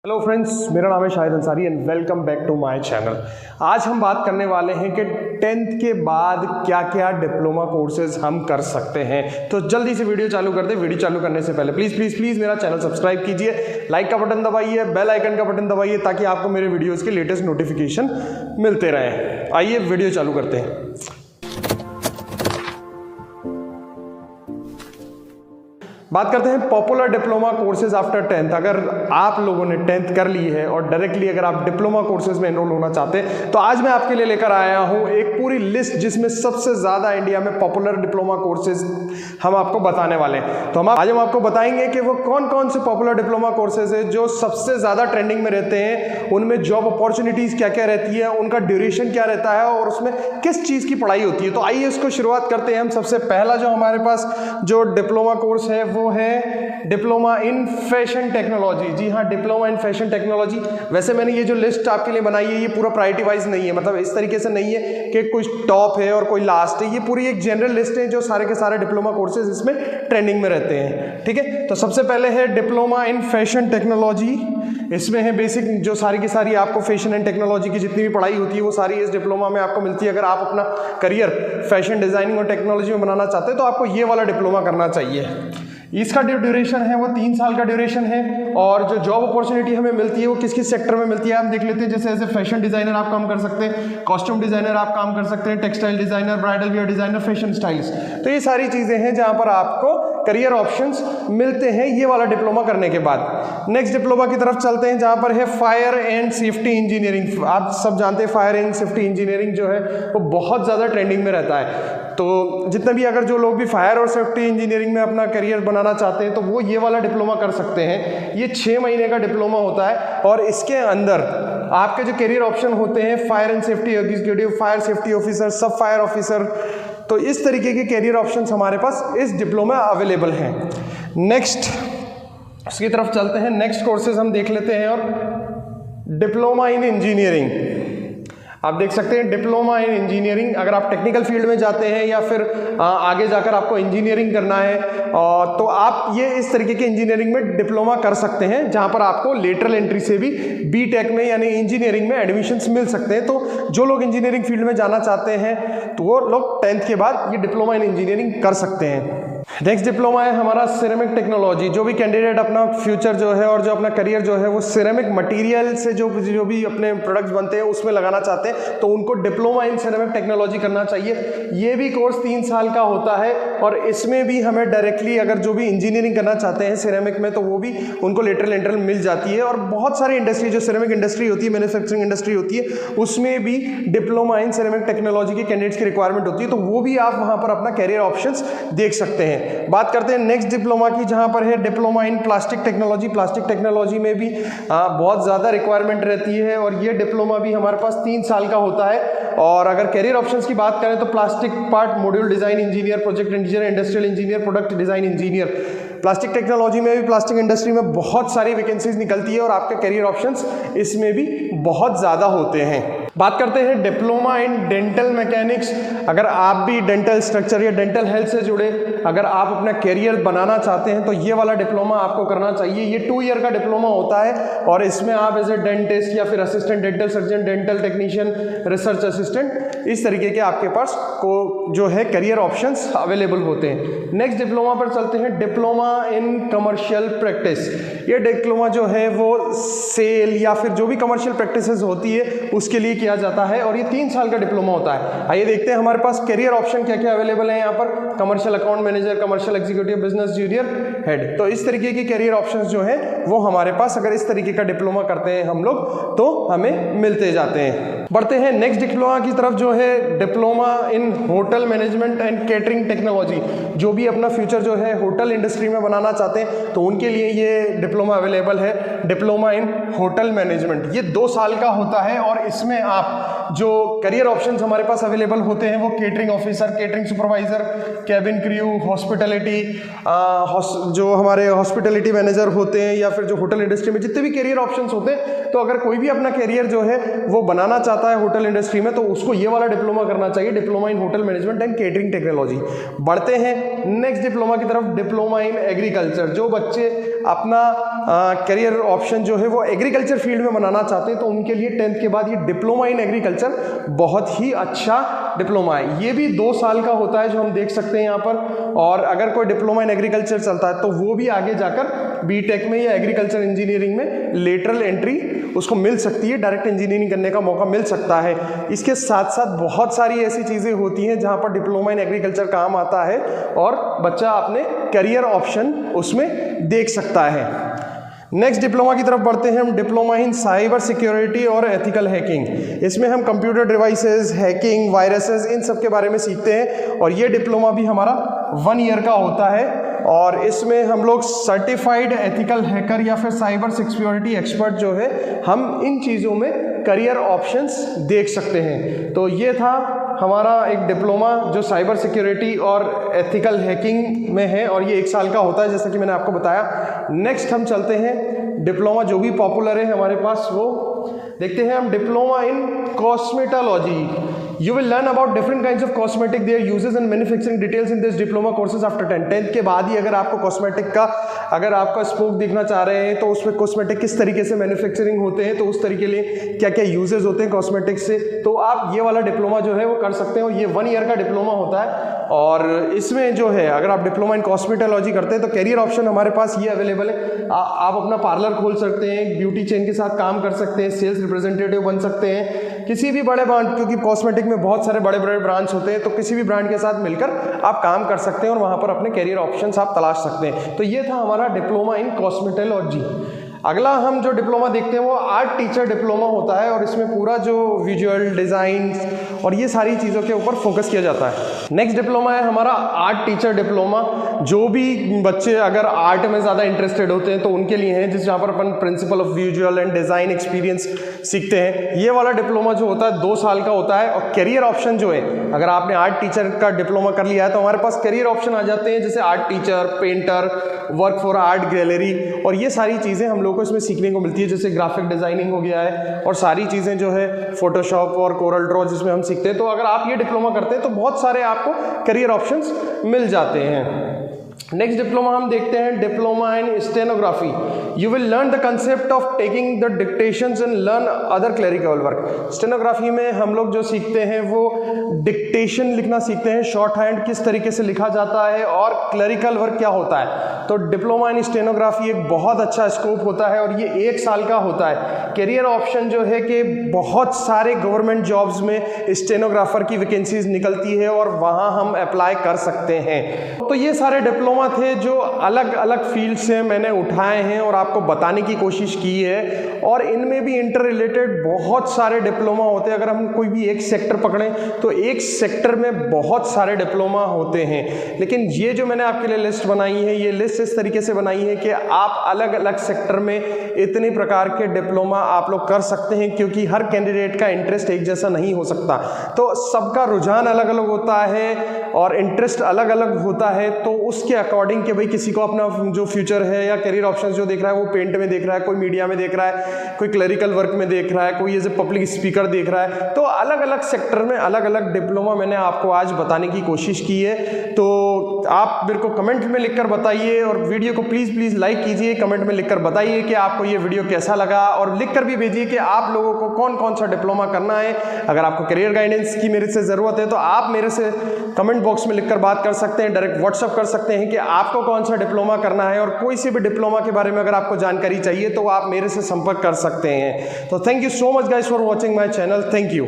Hello friends, मेरा नाम है Shahid Ansari and welcome back to my channel. आज हम बात करने वाले हैं कि 10th के बाद क्या क्या डिप्लोमा कोर्सेज हम कर सकते हैं। तो जल्दी से वीडियो चालू कर दे। वीडियो चालू करने से पहले प्लीज़ मेरा चैनल सब्सक्राइब कीजिए, लाइक का बटन दबाइए, बेल आइकन का बटन दबाइए ताकि आपको मेरे वीडियोज़ के लेटेस्ट नोटिफिकेशन मिलते रहें। आइए वीडियो चालू करते हैं। बात करते हैं popular diploma courses after 10th। अगर आप लोगों ने 10th कर ली है और डायरेक्टली अगर आप डिप्लोमा कोर्सेज में एनरोल होना चाहते हैं तो आज मैं आपके लिए लेकर आया हूं एक पूरी लिस्ट जिसमें सबसे ज़्यादा इंडिया में पॉपुलर डिप्लोमा कोर्सेज हम आपको बताने वाले हैं। तो आज हम आपको बताएंगे कि वो कौन कौन से पॉपुलर डिप्लोमा कोर्सेज है जो सबसे ज़्यादा ट्रेंडिंग में रहते हैं, उनमें जॉब अपॉर्चुनिटीज़ क्या क्या रहती है, उनका ड्यूरेशन क्या रहता है और उसमें किस चीज़ की पढ़ाई होती है। तो आइए इसको शुरुआत करते हैं हम। सबसे पहला जो हमारे पास जो डिप्लोमा कोर्स है वो है डिप्लोमा इन फैशन टेक्नोलॉजी। जी हाँ, डिप्लोमा इन फैशन टेक्नोलॉजी। वैसे मैंने ये जो लिस्ट आपके लिए बनाई है ये पूरा प्रायोरिटी वाइज नहीं है, मतलब इस तरीके से नहीं है कि कुछ टॉप है और कोई लास्ट है। ये पूरी एक जनरल लिस्ट है जो सारे के सारे डिप्लोमा कोर्सेज इसमें ट्रेंडिंग में रहते हैं। ठीक है, तो सबसे पहले है डिप्लोमा इन फैशन टेक्नोलॉजी। इसमें है बेसिक जो सारी की सारी आपको फैशन एंड टेक्नोलॉजी की जितनी भी पढ़ाई होती है वो सारी इस डिप्लोमा में आपको मिलती है। अगर आप अपना करियर फैशन डिजाइनिंग और टेक्नोलॉजी में बनाना चाहते हैं तो आपको ये वाला डिप्लोमा करना चाहिए। इसका जो ड्यूरेशन है वो 3 साल का ड्यूरेशन है और जो जॉब अपॉर्चुनिटी हमें मिलती है वो किस किस सेक्टर में मिलती है हम देख लेते हैं। जैसे एज ए फैशन डिजाइनर आप काम कर सकते हैं, कॉस्ट्यूम डिजाइनर आप काम कर सकते हैं, textile designer, bridal wear designer, fashion stylist. तो ये सारी चीजें हैं जहां पर आपको करियर ऑप्शंस मिलते हैं ये वाला डिप्लोमा करने के बाद। नेक्स्ट डिप्लोमा की तरफ चलते हैं जहां पर है फायर एंड सेफ्टी इंजीनियरिंग। आप सब जानते हैं फायर एंड सेफ्टी इंजीनियरिंग जो है वो बहुत ज़्यादा ट्रेंडिंग में रहता है। तो जितने भी अगर जो लोग भी फायर और सेफ्टी इंजीनियरिंग में अपना करियर बनाना चाहते हैं तो वो ये वाला डिप्लोमा कर सकते हैं। ये 6 महीने का डिप्लोमा होता है और इसके अंदर आपके जो करियर ऑप्शन होते हैं fire and safety executive, fire safety officer, सब फायर ऑफिसर, तो इस तरीके के करियर ऑप्शंस हमारे पास इस डिप्लोमा अवेलेबल हैं। नेक्स्ट उसकी तरफ चलते हैं। नेक्स्ट कोर्सेज हम देख लेते हैं और डिप्लोमा इन इंजीनियरिंग। आप देख सकते हैं डिप्लोमा इन इंजीनियरिंग। अगर आप टेक्निकल फील्ड में जाते हैं या फिर आगे जाकर आपको इंजीनियरिंग करना है तो आप ये इस तरीके के इंजीनियरिंग में डिप्लोमा कर सकते हैं जहां पर आपको लेटरल एंट्री से भी बीटेक में यानी इंजीनियरिंग में एडमिशन्स मिल सकते हैं। तो जो लोग इंजीनियरिंग फील्ड में जाना चाहते हैं तो वो लोग 10th के बाद ये डिप्लोमा इन इंजीनियरिंग कर सकते हैं। नेक्स्ट डिप्लोमा है हमारा सिरेमिक टेक्नोलॉजी। जो भी कैंडिडेट अपना फ्यूचर जो है और जो अपना करियर जो है वो सिरेमिक मटेरियल से जो भी अपने प्रोडक्ट्स बनते हैं उसमें लगाना चाहते हैं तो उनको डिप्लोमा इन सिरेमिक टेक्नोलॉजी करना चाहिए। ये भी कोर्स 3 साल का होता है और इसमें भी हमें डायरेक्टली अगर जो भी इंजीनियरिंग करना चाहते हैं सिरेमिक में तो वो भी उनको लेटरल एंट्री मिल जाती है। और बहुत सारी इंडस्ट्री जो सिरेमिक इंडस्ट्री होती है, मैन्युफैक्चरिंग इंडस्ट्री होती है, उसमें भी डिप्लोमा इन सिरेमिक टेक्नोलॉजी के कैंडिडेट्स की रिक्वायरमेंट होती है तो वो भी आप वहाँ पर अपना करियर ऑप्शंस देख सकते हैं। बात करते हैं नेक्स्ट डिप्लोमा की जहां पर है diploma in plastic technology. Plastic technology में भी बहुत ज़्यादा रिक्वायरमेंट रहती है और ये डिप्लोमा भी हमारे पास 3 साल का होता है। और अगर करियर ऑप्शंस की बात करें तो plastic part module design engineer, project engineer, industrial engineer, product design engineer. Plastic technology में भी प्लास्टिक इंडस्ट्री में बहुत सारी वैकेंसीज निकलती है और आपके करियर ऑप्शंस इसमें भी बहुत ज़्यादा होते हैं। बात करते हैं डिप्लोमा इन डेंटल मैकेनिक्स। अगर आप भी डेंटल स्ट्रक्चर या डेंटल हेल्थ से जुड़े अगर आप अपना करियर बनाना चाहते हैं तो ये वाला डिप्लोमा आपको करना चाहिए। ये 2 ईयर का डिप्लोमा होता है और इसमें आप एज ए डेंटिस्ट या फिर assistant dental surgeon, dental technician, research assistant, इस तरीके के आपके पास को जो है करियर ऑप्शंस अवेलेबल होते हैं। नेक्स्ट डिप्लोमा पर चलते हैं डिप्लोमा इन कमर्शियल प्रैक्टिस। ये डिप्लोमा जो है वो सेल या फिर जो भी कमर्शियल प्रैक्टिसेस होती है उसके लिए किया जाता है और ये 3 साल का डिप्लोमा होता है। आइए देखते हैं हमारे पास करियर ऑप्शन क्या क्या अवेलेबल है यहाँ पर। Commercial account manager, commercial executive, business junior, head. तो इस तरीके की करियर ऑप्शंस जो है वो हमारे पास अगर इस तरीके का डिप्लोमा करते हैं हम लोग तो हमें मिलते जाते हैं। बढ़ते हैं नेक्स्ट डिप्लोमा की तरफ जो है diploma in hotel management and catering technology. जो भी अपना फ्यूचर जो है होटल इंडस्ट्री में बनाना चाहते हैं तो उनके लिए ये डिप्लोमा अवेलेबल है, डिप्लोमा इन होटल मैनेजमेंट। ये 2 साल का होता है और इसमें आप जो करियर ऑप्शंस हमारे पास अवेलेबल होते हैं वो catering officer, catering supervisor, cabin crew, hospitality, जो हमारे हॉस्पिटलिटी मैनेजर होते हैं या फिर जो होटल इंडस्ट्री में जितने भी करियर ऑप्शंस होते हैं। तो अगर कोई भी अपना करियर जो है वो बनाना चाहता है होटल इंडस्ट्री में तो उसको ये वाला डिप्लोमा करना चाहिए, diploma in hotel management and catering technology. बढ़ते हैं नेक्स्ट डिप्लोमा की तरफ, डिप्लोमा इन एग्रीकल्चर। जो बच्चे अपना करियर ऑप्शन जो है वो एग्रीकल्चर फील्ड में बनाना चाहते हैं तो उनके लिए 10th के बाद ये डिप्लोमा इन एग्रीकल्चर बहुत ही अच्छा डिप्लोमा है। ये भी 2 साल का होता है जो हम देख सकते हैं यहाँ पर। और अगर कोई डिप्लोमा इन एग्रीकल्चर चलता है तो वो भी आगे जाकर बीटेक में या एग्रीकल्चर इंजीनियरिंग में लेटरल एंट्री उसको मिल सकती है, डायरेक्ट इंजीनियरिंग करने का मौका मिल सकता है। इसके साथ साथ बहुत सारी ऐसी चीज़ें होती हैं जहाँ पर डिप्लोमा इन एग्रीकल्चर काम आता है और बच्चा अपने करियर ऑप्शन उसमें देख सकता है। नेक्स्ट डिप्लोमा की तरफ बढ़ते हैं हम, डिप्लोमा इन साइबर सिक्योरिटी और एथिकल हैकिंग। इसमें हम कंप्यूटर डिवाइसेस, हैकिंग, वायरसेस, इन सब के बारे में सीखते हैं और ये डिप्लोमा भी हमारा 1 ईयर का होता है और इसमें हम लोग सर्टिफाइड एथिकल हैकर या फिर साइबर सिक्योरिटी एक्सपर्ट जो है हम इन चीज़ों में करियर ऑप्शंस देख सकते हैं। तो ये था हमारा एक डिप्लोमा जो साइबर सिक्योरिटी और एथिकल हैकिंग में है और ये 1 साल का होता है जैसा कि मैंने आपको बताया। नेक्स्ट हम चलते हैं डिप्लोमा जो भी पॉपुलर है हमारे पास वो देखते हैं हम, diploma in cosmetology. You will learn about different kinds of cosmetic, their uses and manufacturing details in this diploma courses after 10th। 10th के बाद ही अगर आपको कॉस्मेटिक का अगर आपका स्कोप देखना चाह रहे हैं तो उसमें कॉस्मेटिक किस तरीके से मैन्युफैक्चरिंग होते हैं तो उस तरीके लिए क्या क्या यूजेस होते हैं कॉस्मेटिक से, तो आप ये वाला डिप्लोमा जो है वो कर सकते हो। ये 1 ईयर का डिप्लोमा होता है और इसमें जो है अगर आप डिप्लोमा इन कॉस्मेटोलॉजी करते हैं तो कैरियर ऑप्शन हमारे पास ये अवेलेबल है। आप अपना पार्लर खोल सकते हैं, ब्यूटी चेन के साथ काम कर सकते हैं, सेल्स रिप्रेजेंटेटिव बन सकते हैं, किसी भी बड़े ब्रांड, क्योंकि कॉस्मेटिक में बहुत सारे बड़े बड़े ब्रांड्स होते हैं तो किसी भी ब्रांड के साथ मिलकर आप काम कर सकते हैं और वहाँ पर अपने कैरियर ऑप्शंस आप तलाश सकते हैं। तो ये था हमारा डिप्लोमा इन कॉस्मेटोलॉजी। अगला हम जो डिप्लोमा देखते हैं वो आर्ट टीचर डिप्लोमा होता है और इसमें पूरा जो विजुअल डिज़ाइन और ये सारी चीज़ों के ऊपर फोकस किया जाता है। नेक्स्ट डिप्लोमा है हमारा आर्ट टीचर डिप्लोमा। जो भी बच्चे अगर आर्ट में ज़्यादा इंटरेस्टेड होते हैं तो उनके लिए है, जिस जहाँ पर अपन principle of visual and design experience सीखते हैं। ये वाला डिप्लोमा जो होता है 2 साल का होता है और करियर ऑप्शन जो है अगर आपने आर्ट टीचर का डिप्लोमा कर लिया है तो हमारे पास करियर ऑप्शन आ जाते हैं जैसे art teacher, painter, work for art gallery और ये सारी चीज़ें हम लोग को इसमें सीखने को मिलती है, जैसे ग्राफिक डिजाइनिंग हो गया है और सारी चीज़ें जो है फोटोशॉप और कोरल ड्रॉ जिसमें हम सीखते हैं। तो अगर आप ये डिप्लोमा करते हैं तो बहुत सारे आपको करियर ऑप्शंस मिल जाते हैं। नेक्स्ट डिप्लोमा हम देखते हैं diploma in stenography. You will learn the concept of taking the dictations and learn other clerical work. Stenography में हम लोग जो सीखते हैं वो डिक्टेशन लिखना सीखते हैं, शॉर्ट हैंड किस तरीके से लिखा जाता है और क्लरिकल वर्क क्या होता है। तो डिप्लोमा इन स्टेनोग्राफी एक बहुत अच्छा स्कोप होता है और ये 1 साल का होता है। करियर ऑप्शन जो है कि बहुत सारे गवर्नमेंट जॉब्स में स्टेनोग्राफर की वैकेंसीज निकलती है और वहाँ हम अप्लाई कर सकते हैं। तो ये सारे डिप्लोमा थे जो अलग अलग फील्ड से मैंने उठाए हैं और आपको बताने की कोशिश की है और इनमें भी इंटर रिलेटेड बहुत सारे डिप्लोमा होते हैं। अगर हम कोई भी एक सेक्टर पकड़ें तो एक सेक्टर में बहुत सारे डिप्लोमा होते हैं, लेकिन ये जो मैंने आपके लिए लिस्ट बनाई है ये लिस्ट इस तरीके से बनाई है कि आप अलग अलग सेक्टर में इतने प्रकार के डिप्लोमा आप लोग कर सकते हैं क्योंकि हर कैंडिडेट का इंटरेस्ट एक जैसा नहीं हो सकता। तो सबका रुझान अलग अलग होता है और इंटरेस्ट अलग अलग होता है, तो उसके अकॉर्डिंग कि भाई किसी को अपना जो फ्यूचर है या करियर ऑप्शंस जो देख रहा है वो पेंट में देख रहा है, कोई मीडिया में देख रहा है, कोई क्लरिकल वर्क में देख रहा है, कोई एज ए पब्लिक स्पीकर देख रहा है। तो अलग अलग सेक्टर में अलग अलग डिप्लोमा मैंने आपको आज बताने की कोशिश की है। तो आप मेरे को कमेंट में लिखकर बताइए और वीडियो को प्लीज़ लाइक कीजिए, कमेंट में लिखकर बताइए कि आपको ये वीडियो कैसा लगा और लिखकर भी भेजिए कि आप लोगों को कौन कौन सा डिप्लोमा करना है। अगर आपको करियर गाइडेंस की मेरे से ज़रूरत है तो आप मेरे से कमेंट बॉक्स में लिखकर बात कर सकते हैं, डायरेक्ट व्हाट्सअप कर सकते हैं कि आपको कौन सा डिप्लोमा करना है और कोई सी भी डिप्लोमा के बारे में अगर आपको जानकारी चाहिए तो आप मेरे से संपर्क कर सकते हैं। तो thank you so much guys for watching my channel. Thank you.